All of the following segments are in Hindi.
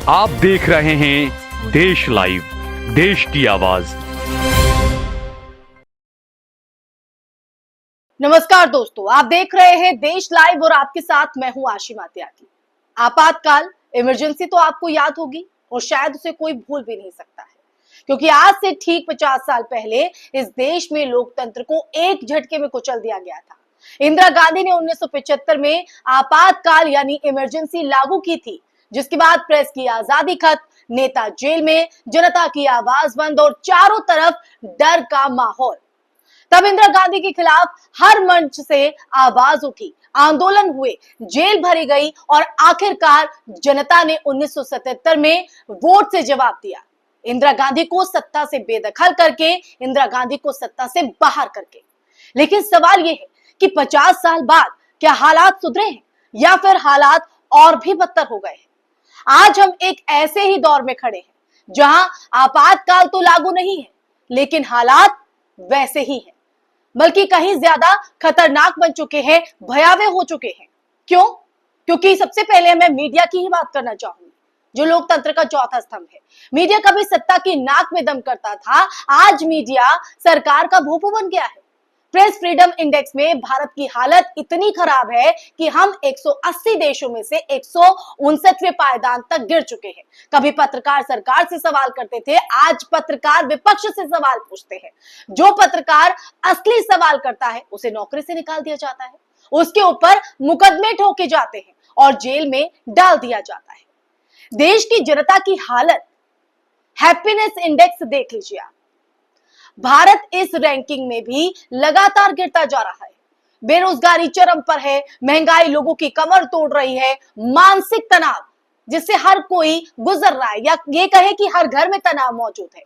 आप देख रहे हैं देश लाइव, देश की आवाज। नमस्कार दोस्तों, आप देख रहे हैं देश लाइव और आपके साथ मैं हूं आशिमा त्यागी। आपातकाल इमरजेंसी तो आपको याद होगी और शायद उसे कोई भूल भी नहीं सकता है, क्योंकि आज से ठीक 50 साल पहले इस देश में लोकतंत्र को एक झटके में कुचल दिया गया था। इंदिरा गांधी ने 1975 में आपातकाल यानी इमरजेंसी लागू की थी, जिसके बाद प्रेस की आजादी खत्म, नेता जेल में, जनता की आवाज बंद और चारों तरफ डर का माहौल। तब इंदिरा गांधी के खिलाफ हर मंच से आवाज उठी, आंदोलन हुए, जेल भरी गई और आखिरकार जनता ने 1977 में वोट से जवाब दिया। इंदिरा गांधी को सत्ता से बेदखल करके, इंदिरा गांधी को सत्ता से बाहर करके। लेकिन सवाल यह है कि 50 साल बाद क्या हालात सुधरे हैं या फिर हालात और भी बदतर हो गए हैं? आज हम एक ऐसे ही दौर में खड़े हैं जहां आपातकाल तो लागू नहीं है, लेकिन हालात वैसे ही हैं, बल्कि कहीं ज्यादा खतरनाक बन चुके हैं, भयावह हो चुके हैं। क्यों? क्योंकि सबसे पहले मैं मीडिया की ही बात करना चाहूंगी, जो लोकतंत्र का चौथा स्तंभ है। मीडिया कभी सत्ता की नाक में दम करता था, आज मीडिया सरकार का भोंपू बन गया है। प्रेस फ्रीडम इंडेक्स में भारत की हालत इतनी खराब है कि हम 180 देशों में से 159वें पायदान तक गिर चुके हैं। कभी पत्रकार सरकार से सवाल करते थे, आज पत्रकार विपक्ष से सवाल पूछते हैं। जो पत्रकार असली सवाल करता है उसे नौकरी से निकाल दिया जाता है, उसके ऊपर मुकदमे ठोके जाते हैं और जेल में डाल दिया जाता है। देश की जनता की हालत, हैप्पीनेस इंडेक्स देख लीजिए आप। भारत इस रैंकिंग में भी लगातार गिरता जा रहा है। बेरोजगारी चरम पर है, महंगाई लोगों की कमर तोड़ रही है, मानसिक तनाव जिससे हर कोई गुजर रहा है, या ये कहे कि हर घर में तनाव मौजूद है,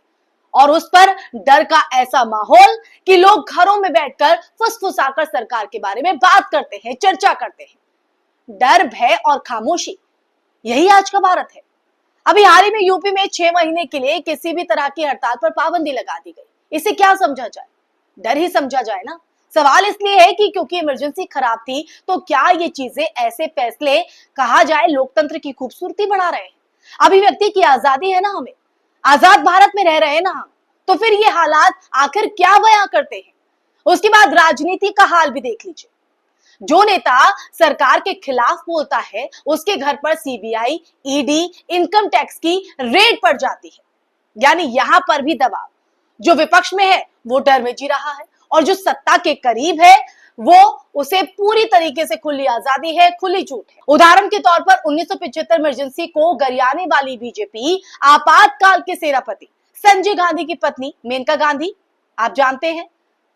और उस पर डर का ऐसा माहौल कि लोग घरों में बैठकर फुसफुसाकर सरकार के बारे में बात करते हैं, चर्चा करते हैं। डर, भय और खामोशी, यही आज का भारत है। अभी हाल ही में यूपी में 6 महीने के लिए किसी भी तरह की हड़ताल पर पाबंदी लगा दी गई। इसे क्या समझा जाए? डर ही समझा जाए ना। सवाल इसलिए है कि क्योंकि इमरजेंसी खराब थी, तो क्या ये चीजें, ऐसे फैसले कहा जाए लोकतंत्र की खूबसूरती बढ़ा रहे हैं? अभिव्यक्ति की आजादी है ना, हमें आजाद भारत में रह रहे हैं ना हम, तो फिर ये हालात आखिर क्या बयां करते हैं? उसके बाद राजनीति का हाल भी देख लीजिए। जो नेता सरकार के खिलाफ बोलता है, उसके घर पर सीबीआई, ईडी, इनकम टैक्स की रेड पड़ जाती है। यानी यहां पर भी दबाव। जो विपक्ष में है वो डर में जी रहा है, और जो सत्ता के करीब है वो, उसे पूरी तरीके से खुली आजादी है, खुली छूट है। उदाहरण के तौर पर 1975 इमरजेंसी को गरियाने वाली बीजेपी आपातकाल के सेनापति संजय गांधी की पत्नी मेनका गांधी, आप जानते हैं,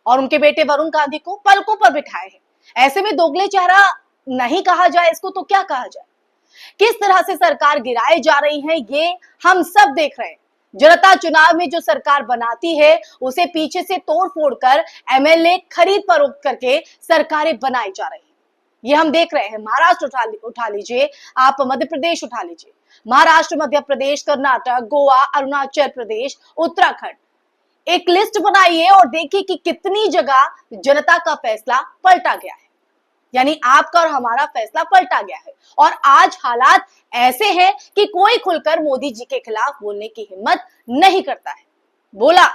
और उनके बेटे वरुण गांधी को पलकों पर बिठाए हैं। ऐसे में दोगले चेहरा नहीं कहा जाए इसको तो क्या कहा जाए? किस तरह से सरकार गिराई जा रही है ये हम सब देख रहे हैं। जनता चुनाव में जो सरकार बनाती है उसे पीछे से तोड़ फोड़ कर एमएलए खरीद फरोख्त करके सरकारें बनाई जा रही है। ये हम देख रहे हैं। महाराष्ट्र उठा लीजिए, आप मध्य प्रदेश उठा लीजिए, महाराष्ट्र, मध्य प्रदेश, कर्नाटक, गोवा, अरुणाचल प्रदेश, उत्तराखंड। एक लिस्ट बनाइए और देखिए कि कितनी जगह जनता का फैसला पलटा गया है, यानी आपका और हमारा फैसला पलटा गया है। और आज हालात ऐसे हैं कि कोई खुलकर मोदी जी के खिलाफ बोलने की हिम्मत नहीं करता है। बोला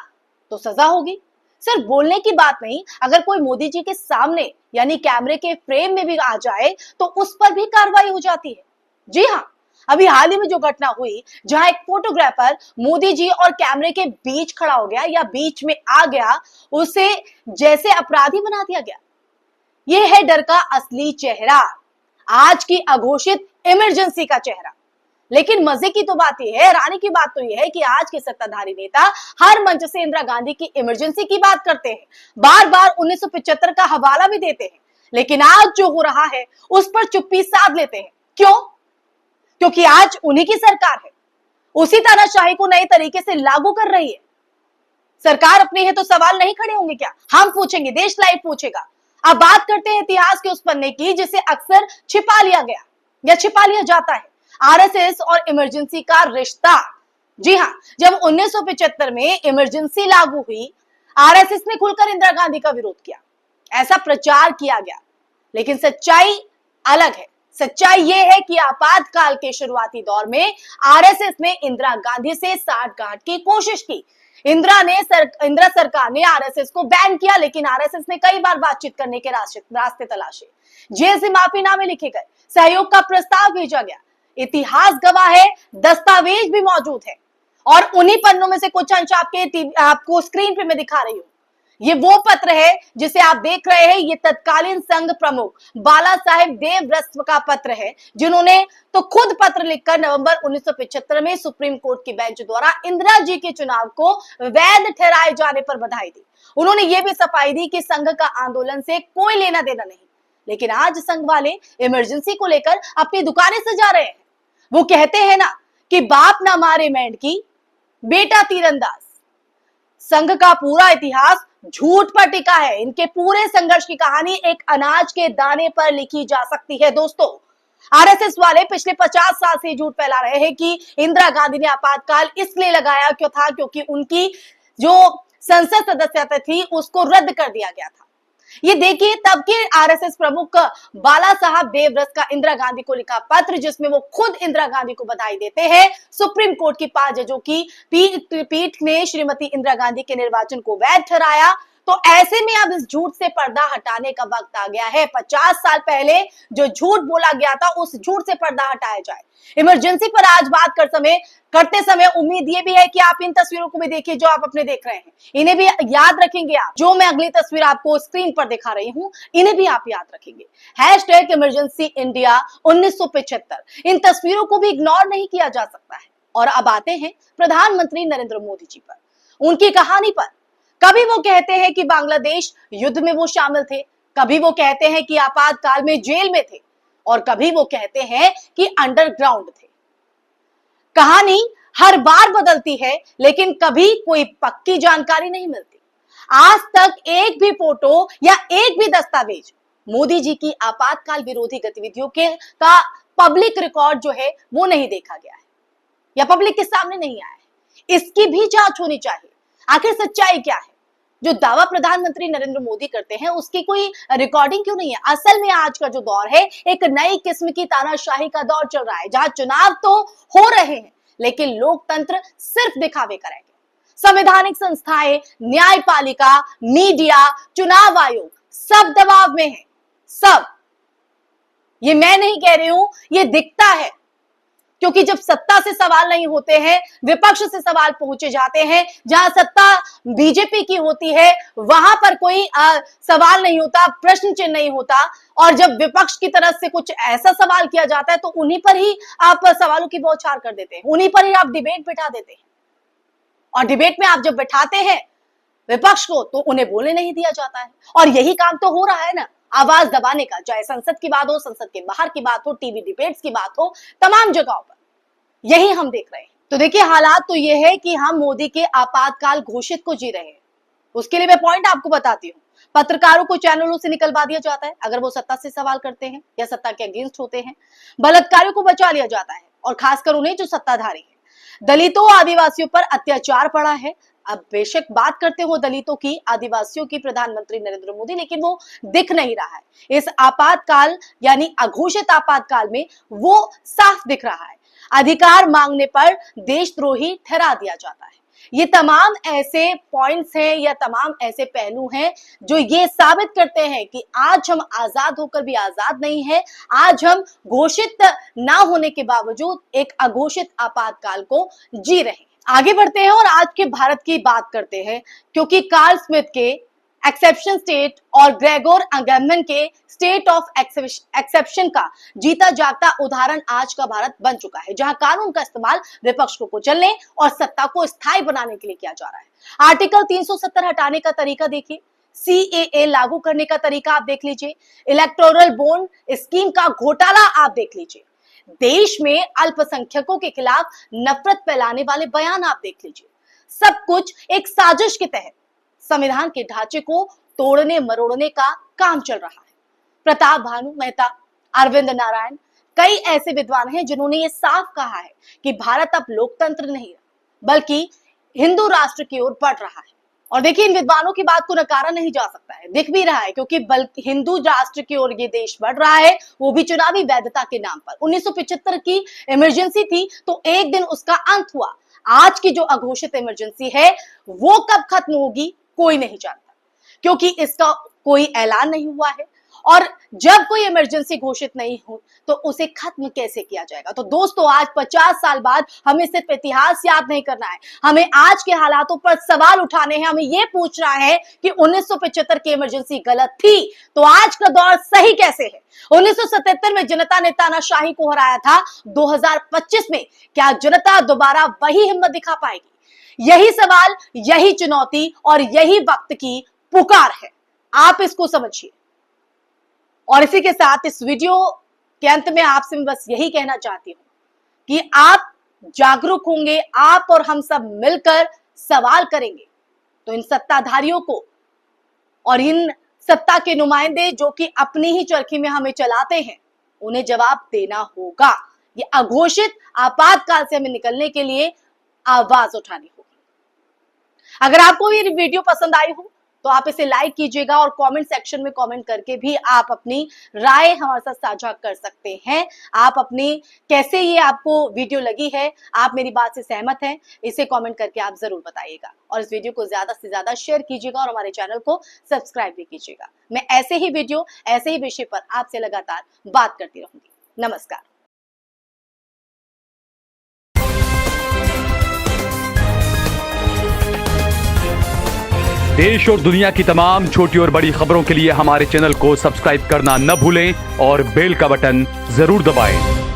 तो सजा होगी। सिर्फ बोलने की बात नहीं, अगर कोई मोदी जी के सामने यानी कैमरे के फ्रेम में भी आ जाए तो उस पर भी कार्रवाई हो जाती है। जी हाँ, अभी हाल ही में जो घटना हुई, जहां एक फोटोग्राफर मोदी जी और कैमरे के बीच खड़ा हो गया या बीच में आ गया, उसे जैसे अपराधी बना दिया गया। यह है डर का असली चेहरा, आज की अघोषित इमरजेंसी का चेहरा। लेकिन मजे की तो बात यह है, हैरानी की बात तो यह है कि आज के सत्ताधारी नेता हर मंच से इंदिरा गांधी की इमरजेंसी की बात करते हैं, बार बार 1975 का हवाला भी देते हैं, लेकिन आज जो हो रहा है उस पर चुप्पी साध लेते हैं। क्यों? क्योंकि आज उन्हीं की सरकार है, उसी तानाशाही को नए तरीके से लागू कर रही है। सरकार अपनी है तो सवाल नहीं खड़े होंगे क्या? हम पूछेंगे, देश लाइव पूछेगा। अब बात करते हैं इतिहास के उस पन्ने की जिसे अक्सर छिपा लिया गया या छिपा लिया जाता है, आरएसएस और इमरजेंसी का रिश्ता। जी हाँ, जब 1975 में इमरजेंसी लागू हुई, आरएसएस ने खुलकर इंदिरा गांधी का विरोध किया, ऐसा प्रचार किया गया, लेकिन सच्चाई अलग है। सच्चाई यह है कि आपातकाल के शुरुआती दौर में आरएसएस ने इंदिरा गांधी से साठगांठ की कोशिश की। इंदिरा सरकार ने आरएसएस को बैन किया, लेकिन आरएसएस ने कई बार बातचीत करने के रास्ते तलाशे, जेल से माफीनामे लिखे गए, सहयोग का प्रस्ताव भेजा गया। इतिहास गवाह है, दस्तावेज भी मौजूद है और उन्हीं पन्नों में से कुछ अंश आपको स्क्रीन पे मैं दिखा रही हूं। ये वो पत्र है जिसे आप देख रहे हैं। ये तत्कालीन संघ प्रमुख बाला साहेब देवव्रत का पत्र है, जिन्होंने तो खुद पत्र लिखकर नवंबर 1975 में सुप्रीम कोर्ट की बेंच द्वारा इंदिरा जी के चुनाव को वैध ठहराए जाने पर बधाई दी। उन्होंने ये भी सफाई दी कि संघ का आंदोलन से कोई लेना देना नहीं, लेकिन आज संघ वाले इमरजेंसी को लेकर अपनी दुकानें सजा रहे हैं। वो कहते हैं ना कि बाप ना मारे मेंढकी, बेटा तीरंदाज। संघ का पूरा इतिहास झूठ पर टिका है। इनके पूरे संघर्ष की कहानी एक अनाज के दाने पर लिखी जा सकती है। दोस्तों, आरएसएस वाले पिछले 50 साल से झूठ फैला रहे हैं कि इंदिरा गांधी ने आपातकाल इसलिए लगाया क्योंकि उनकी जो संसद सदस्यता थी उसको रद्द कर दिया गया था। ये देखिए तब के आरएसएस प्रमुख बाला साहब देवव्रत का इंदिरा गांधी को लिखा पत्र, जिसमें वो खुद इंदिरा गांधी को बधाई देते हैं। सुप्रीम कोर्ट की 5 जजों की पीठ ने श्रीमती इंदिरा गांधी के निर्वाचन को वैध ठहराया। तो ऐसे में अब इस झूठ से पर्दा हटाने का वक्त आ गया है। 50 साल पहले जो झूठ बोला गया था उस झूठ से पर्दा हटाया जाए। इमरजेंसी पर आज बात करते समय उम्मीद ये भी है कि आप इन तस्वीरों को भी देखिए जो आप अपने देख रहे हैं, इन्हें भी याद रखेंगे आप। जो मैं अगली तस्वीर आपको स्क्रीन पर दिखा रही हूं, इन्हें भी आप याद रखेंगे। हैशटैग इमरजेंसी इंडिया 1975, इन तस्वीरों को भी इग्नोर नहीं किया जा सकता है। और अब आते हैं प्रधानमंत्री नरेंद्र मोदी जी पर, उनकी कहानी पर। कभी वो कहते हैं कि बांग्लादेश युद्ध में वो शामिल थे, कभी वो कहते हैं कि आपातकाल में जेल में थे, और कभी वो कहते हैं कि अंडरग्राउंड थे। कहानी हर बार बदलती है, लेकिन कभी कोई पक्की जानकारी नहीं मिलती। आज तक एक भी फोटो या एक भी दस्तावेज मोदी जी की आपातकाल विरोधी गतिविधियों का पब्लिक रिकॉर्ड जो है वो नहीं देखा गया है या पब्लिक के सामने नहीं आया है। इसकी भी जांच होनी चाहिए। आखिर सच्चाई क्या है? जो दावा प्रधानमंत्री नरेंद्र मोदी करते हैं उसकी कोई रिकॉर्डिंग क्यों नहीं है? असल में आज का जो दौर है एक नई किस्म की तानाशाही का दौर चल रहा है, जहां चुनाव तो हो रहे हैं लेकिन लोकतंत्र सिर्फ दिखावे का रह गया। संवैधानिक संस्थाएं, न्यायपालिका, मीडिया, चुनाव आयोग सब दबाव में है। सब, ये मैं नहीं कह रही हूं, ये दिखता है। क्योंकि जब सत्ता से सवाल नहीं होते हैं, विपक्ष से सवाल पूछे जाते हैं। जहां सत्ता बीजेपी की होती है वहां पर कोई सवाल नहीं होता, प्रश्न चिन्ह नहीं होता। और जब विपक्ष की तरफ से कुछ ऐसा सवाल किया जाता है तो उन्हीं पर ही आप सवालों की बौछार कर देते हैं, उन्हीं पर ही आप डिबेट बिठा देते हैं। और डिबेट में आप जब बिठाते हैं विपक्ष को तो उन्हें बोलने नहीं दिया जाता है। और यही काम तो हो रहा है ना, आवाज दबाने का। चाहे संसद की बात हो, संसद के बाहर की बात हो, टीवी डिबेट्स की बात हो, तमाम जगहों पर यही हम देख रहे हैं। तो देखिए हालात तो ये है कि हम मोदी के आपातकाल घोषित को जी रहे हैं। उसके लिए मैं पॉइंट आपको बताती हूँ। पत्रकारों को चैनलों से निकलवा दिया जाता है अगर वो सत्ता से सवाल करते हैं या सत्ता के अगेंस्ट होते हैं। बलात्कारियों को बचा लिया जाता है, और खासकर उन्हें जो सत्ताधारी है। दलितों, आदिवासियों पर अत्याचार बढ़ा है। अब बेशक बात करते हो दलितों की, आदिवासियों की प्रधानमंत्री नरेंद्र मोदी, लेकिन वो दिख नहीं रहा है। इस आपातकाल यानी अघोषित आपातकाल में वो साफ दिख रहा है। अधिकार मांगने पर देशद्रोही ठहरा दिया जाता है। ये तमाम ऐसे पॉइंट्स हैं या तमाम ऐसे पहलू हैं जो ये साबित करते हैं कि आज हम आजाद होकर भी आजाद नहीं है। आज हम घोषित ना होने के बावजूद एक अघोषित आपातकाल को जी रहे हैं। आगे बढ़ते हैं और आज के भारत की बात करते हैं, क्योंकि कार्ल स्मिथ के एक्सेप्शन स्टेट और ग्रेगोर अगेमन के स्टेट ऑफ एक्सेप्शन का जीता जागता उदाहरण आज का भारत बन चुका है, जहां कानून का इस्तेमाल विपक्ष को कुचलने और सत्ता को स्थायी बनाने के लिए किया जा रहा है। आर्टिकल 370 हटाने का तरीका देखिए, सीएए लागू करने का तरीका आप देख लीजिए, इलेक्टोरल बॉन्ड स्कीम का घोटाला आप देख लीजिए, देश में अल्पसंख्यकों के खिलाफ नफरत फैलाने वाले बयान आप देख लीजिए। सब कुछ एक साजिश के तहत संविधान के ढांचे को तोड़ने मरोड़ने का काम चल रहा है। प्रताप भानु मेहता, अरविंद नारायण, कई ऐसे विद्वान हैं जिन्होंने ये साफ कहा है कि भारत अब लोकतंत्र नहीं बल्कि हिंदू राष्ट्र की ओर बढ़ रहा है। और देखिए, इन विद्वानों की बात को नकारा नहीं जा सकता है, दिख भी रहा है, क्योंकि बल्कि हिंदू राष्ट्र की ओर ये देश बढ़ रहा है, वो भी चुनावी वैधता के नाम पर। 1975 की इमरजेंसी थी तो एक दिन उसका अंत हुआ। आज की जो अघोषित इमरजेंसी है वो कब खत्म होगी कोई नहीं जानता, क्योंकि इसका कोई ऐलान नहीं हुआ है। और जब कोई इमरजेंसी घोषित नहीं हो तो उसे खत्म कैसे किया जाएगा। तो दोस्तों, आज 50 साल बाद हमें सिर्फ इतिहास याद नहीं करना है, हमें आज के हालातों पर सवाल उठाने हैं। हमें यह पूछना है कि 1975 की इमरजेंसी गलत थी तो आज का दौर सही कैसे है। 1977 में जनता ने तानाशाही को हराया था, 2025 में क्या जनता दोबारा वही हिम्मत दिखा पाएगी? यही सवाल, यही चुनौती और यही वक्त की पुकार है। आप इसको समझिए। और इसी के साथ इस वीडियो के अंत में आपसे मैं बस यही कहना चाहती हूं कि आप जागरूक होंगे, आप और हम सब मिलकर सवाल करेंगे तो इन सत्ताधारियों को और इन सत्ता के नुमाइंदे जो कि अपनी ही चरखी में हमें चलाते हैं, उन्हें जवाब देना होगा। ये अघोषित आपातकाल से हमें निकलने के लिए आवाज उठानी होगी। अगर आपको ये वीडियो पसंद आई हो तो आप इसे लाइक कीजिएगा और कमेंट सेक्शन में कमेंट करके भी आप अपनी राय हमारे साथ साझा कर सकते हैं। आप अपनी कैसे ये आपको वीडियो लगी है, आप मेरी बात से सहमत हैं, इसे कमेंट करके आप जरूर बताइएगा। और इस वीडियो को ज्यादा से ज्यादा शेयर कीजिएगा और हमारे चैनल को सब्सक्राइब भी कीजिएगा। मैं ऐसे ही वीडियो, ऐसे ही विषय पर आपसे लगातार बात करती रहूंगी। नमस्कार। देश और दुनिया की तमाम छोटी और बड़ी खबरों के लिए हमारे चैनल को सब्सक्राइब करना न भूलें और बेल का बटन जरूर दबाएं।